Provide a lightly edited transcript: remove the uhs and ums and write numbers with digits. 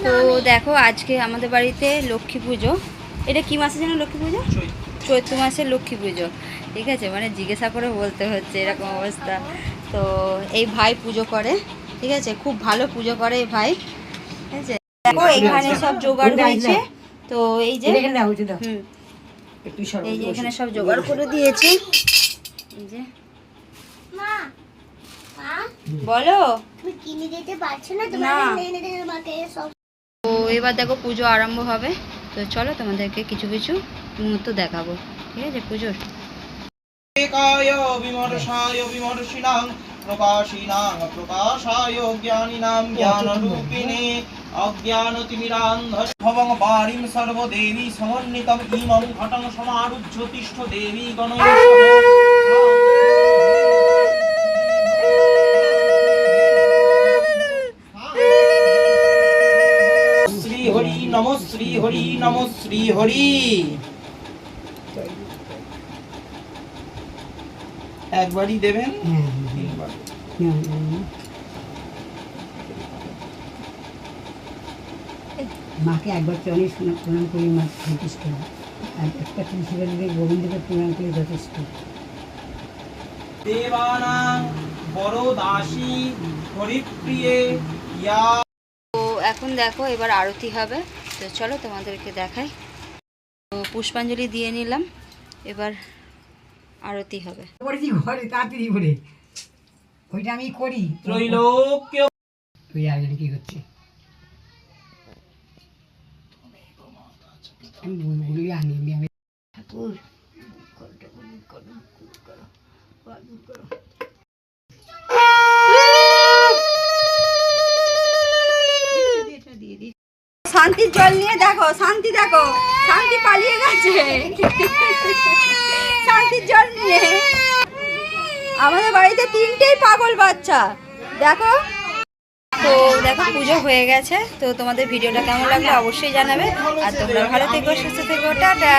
তো দেখো আজকে আমাদের বাড়িতে লক্ষ্মী পুজো। এটা কি মাসে যেন লক্ষ্মী পুজো? চৈত্র মাসের লক্ষ্মী পুজো। ঠিক আছে, মানে জিজ্ঞাসা করে বলতে হচ্ছে এরকম অবস্থা। তো এই ভাই পুজো করে, ঠিক আছে, খুব ভালো পুজো করে এই ভাই। ঠিক আছে, দেখো এখানে সব জোগাড় হয়েছে। তো এই যে এই যে এখানে সব জোগাড় করে দিয়েছে। এই যে বলো তো এবার দেখো পুজো আরম্ভ হবে। তো চলো তোমাদেরকে কিছু কিছু মুহূর্ত দেখাবো। ঠিক আছে, পুজোর एकाय विमर्शाय विमर्शिणां प्रकाशिनां प्रकाशाय ज्ञानिनां ज्ञानरूपिणे अज्ञानतिमिरान्धस्य भवं वारिं सर्वदेवी समन्वितं इमं घटं समारुह्य तिष्ठ देवी गणैः श्री हरि नमः श्री हरि একবারই দেবেন তিনবার মাকে একবার চরণে প্রণাম করি, মা সন্তুষ্ট। আর একটা তুলসীরা দিলে গোবিন্দকে প্রণাম করি যথেষ্ট। দেবানাং বরদাসী হরিপ্রিয়ে ইয়া। তো এখন দেখো এবার আরতি হবে। তো চলো তোমাদেরকে দেখাই। তো পুষ্পাঞ্জলি দিয়ে নিলাম, এবার আরতি হবে। করেছি ঘরে তাড়াতাড়ি করে, ওইটা আমি করি। ত্রৈলোক্য তুই আগে কি করছে আমি বলবি আনি আমি ঠাকুর শান্তির জল নিয়ে দেখো, শান্তি দেখো, শান্তি পালিয়ে গেছে শান্তির জল নিয়ে। আমাদের বাড়িতে তিনটেই পাগল বাচ্চা দেখো। তো দেখো পুজো হয়ে গেছে। তো তোমাদের ভিডিওটা কেমন লাগলো অবশ্যই জানাবে। আর তোমরা ভালো থেকো, সুস্থ থেকো, টাটা।